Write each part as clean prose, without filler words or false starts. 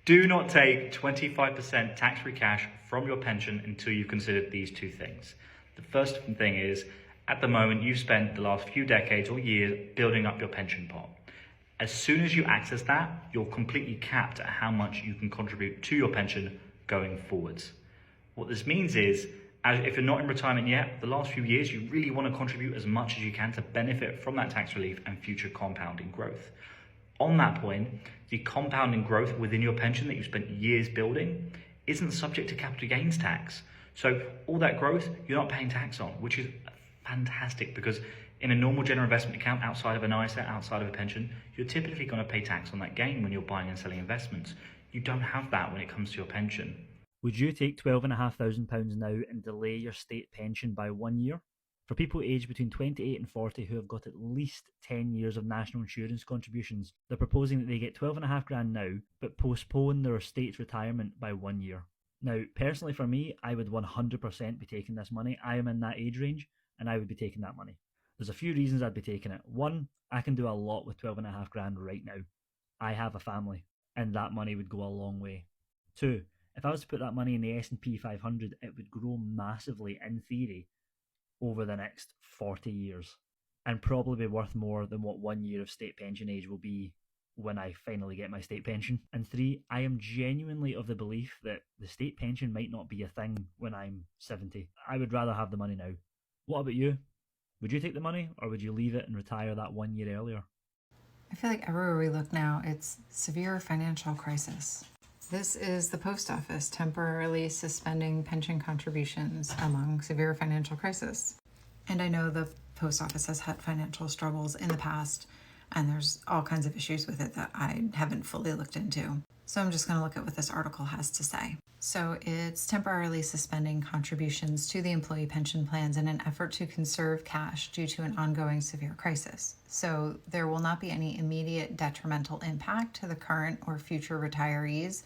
Do not take 25% tax-free cash from your pension until you've considered these two things. The first thing is, at the moment, you've spent the last few decades or years building up your pension pot. As soon as you access that, you're completely capped at how much you can contribute to your pension going forwards. What this means is, if you're not in retirement yet, the last few years, you really want to contribute as much as you can to benefit from that tax relief and future compounding growth. On that point, the compounding growth within your pension that you spent years building isn't subject to capital gains tax. So all that growth, you're not paying tax on, which is fantastic, because in a normal general investment account outside of an ISA, outside of a pension, you're typically going to pay tax on that gain when you're buying and selling investments. You don't have that when it comes to your pension. Would you take £12,500 now and delay your state pension by 1 year? For people aged between 28 and 40 who have got at least 10 years of national insurance contributions, they're proposing that they get 12.5 grand now, but postpone their state's retirement by 1 year. Now, personally for me, I would 100% be taking this money. I am in that age range, and I would be taking that money. There's a few reasons I'd be taking it. One, I can do a lot with 12.5 grand right now. I have a family, and that money would go a long way. Two, if I was to put that money in the S&P 500, it would grow massively, in theory, over the next 40 years, and probably be worth more than what 1 year of state pension age will be when I finally get my state pension. And three, I am genuinely of the belief that the state pension might not be a thing when I'm 70. I would rather have the money now. What about you? Would you take the money, or would you leave it and retire that 1 year earlier? I feel like everywhere we look now, it's severe financial crisis. This is the post office temporarily suspending pension contributions among severe financial crisis. And I know the post office has had financial struggles in the past, and there's all kinds of issues with it that I haven't fully looked into. So I'm just going to look at what this article has to say. So it's temporarily suspending contributions to the employee pension plans in an effort to conserve cash due to an ongoing severe crisis. So there will not be any immediate detrimental impact to the current or future retirees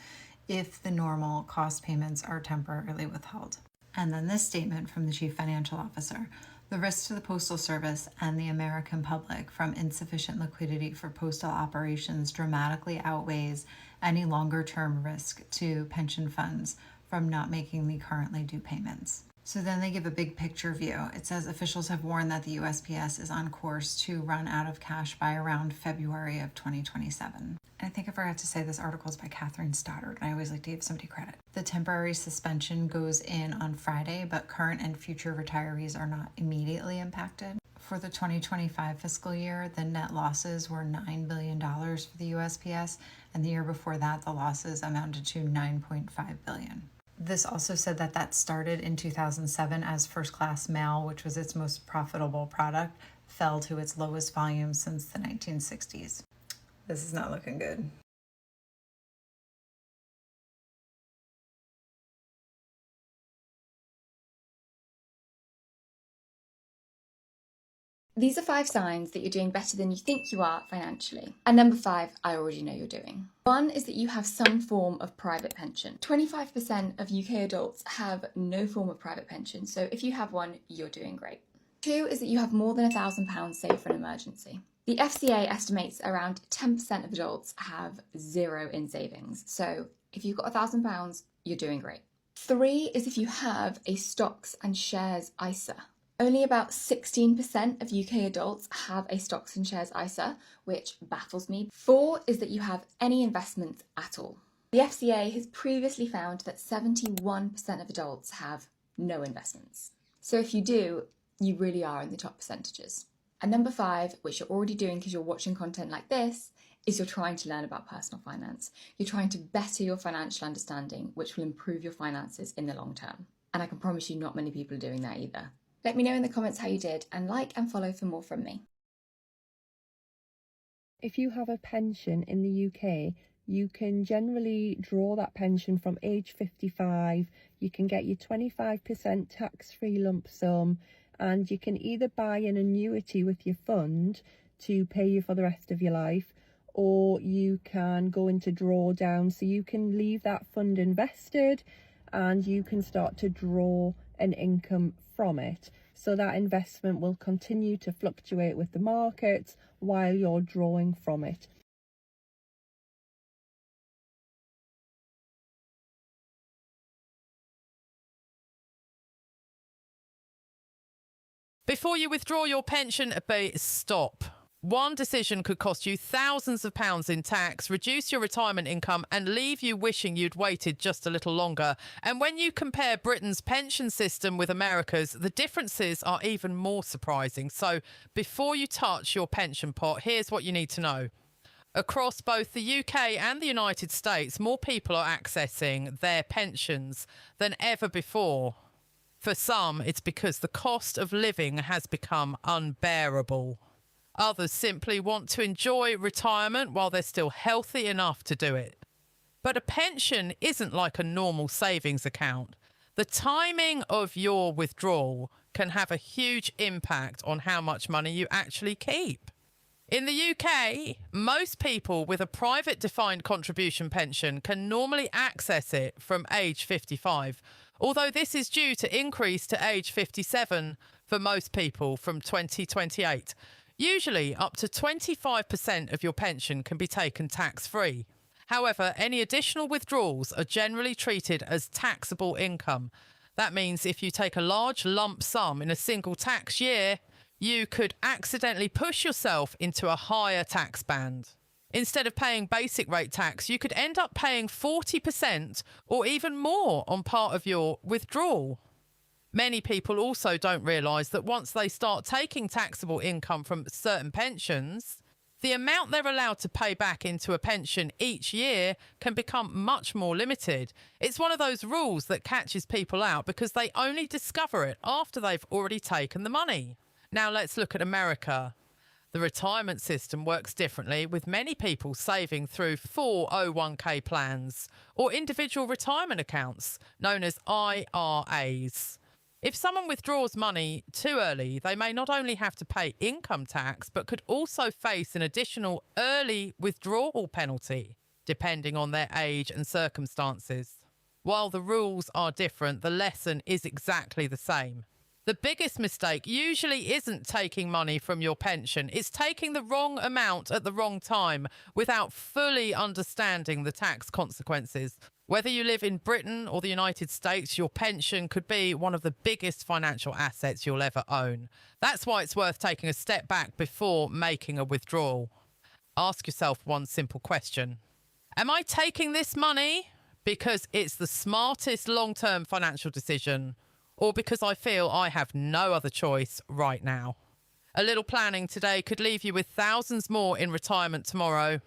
if the normal cost payments are temporarily withheld. And then this statement from the Chief Financial Officer: the risk to the Postal Service and the American public from insufficient liquidity for postal operations dramatically outweighs any longer-term risk to pension funds from not making the currently due payments. So then they give a big picture view. It says officials have warned that the USPS is on course to run out of cash by around February of 2027. And I think I forgot to say this article is by Catherine Stoddard, and I always like to give somebody credit. The temporary suspension goes in on Friday, but current and future retirees are not immediately impacted. For the 2025 fiscal year, the net losses were $9 billion for the USPS, and the year before that, the losses amounted to $9.5 billion. This also said that started in 2007 as first class mail, which was its most profitable product, fell to its lowest volume since the 1960s. This is not looking good. These are 5 signs that you're doing better than you think you are financially. And number 5, I already know you're doing. 1 is that you have some form of private pension. 25% of UK adults have no form of private pension, so if you have one, you're doing great. 2 is that you have more than £1,000 saved for an emergency. The FCA estimates around 10% of adults have 0 in savings, so if you've got £1,000, you're doing great. 3 is if you have a stocks and shares ISA. Only about 16% of UK adults have a stocks and shares ISA, which baffles me. 4 is that you have any investments at all. The FCA has previously found that 71% of adults have no investments. So if you do, you really are in the top percentages. And number 5, which you're already doing because you're watching content like this, is you're trying to learn about personal finance. You're trying to better your financial understanding, which will improve your finances in the long term. And I can promise you not many people are doing that either. Let me know in the comments how you did, and like and follow for more from me. If you have a pension in the UK, you can generally draw that pension from age 55. You can get your 25% tax-free lump sum, and you can either buy an annuity with your fund to pay you for the rest of your life, or you can go into drawdown. So you can leave that fund invested and you can start to draw an income from it. So that investment will continue to fluctuate with the markets while you're drawing from it. Before you withdraw your pension, stop. One decision could cost you thousands of pounds in tax, reduce your retirement income, and leave you wishing you'd waited just a little longer. And when you compare Britain's pension system with America's, the differences are even more surprising. So before you touch your pension pot, here's what you need to know. Across both the UK and the United States, more people are accessing their pensions than ever before. For some, it's because the cost of living has become unbearable. Others simply want to enjoy retirement while they're still healthy enough to do it. But a pension isn't like a normal savings account. The timing of your withdrawal can have a huge impact on how much money you actually keep. In the UK, most people with a private defined contribution pension can normally access it from age 55, although this is due to increase to age 57 for most people from 2028. Usually, up to 25% of your pension can be taken tax-free. However, any additional withdrawals are generally treated as taxable income. That means if you take a large lump sum in a single tax year, you could accidentally push yourself into a higher tax band. Instead of paying basic rate tax, you could end up paying 40% or even more on part of your withdrawal. Many people also don't realise that once they start taking taxable income from certain pensions, the amount they're allowed to pay back into a pension each year can become much more limited. It's one of those rules that catches people out because they only discover it after they've already taken the money. Now let's look at America. The retirement system works differently, with many people saving through 401k plans or individual retirement accounts known as IRAs. If someone withdraws money too early, they may not only have to pay income tax, but could also face an additional early withdrawal penalty, depending on their age and circumstances. While the rules are different, the lesson is exactly the same. The biggest mistake usually isn't taking money from your pension. It's taking the wrong amount at the wrong time without fully understanding the tax consequences. Whether you live in Britain or the United States, your pension could be one of the biggest financial assets you'll ever own. That's why it's worth taking a step back before making a withdrawal. Ask yourself one simple question. Am I taking this money because it's the smartest long-term financial decision, or because I feel I have no other choice right now? A little planning today could leave you with thousands more in retirement tomorrow.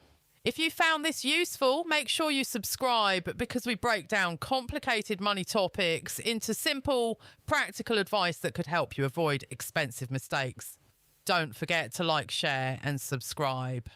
If you found this useful, make sure you subscribe, because we break down complicated money topics into simple, practical advice that could help you avoid expensive mistakes. Don't forget to like, share and subscribe.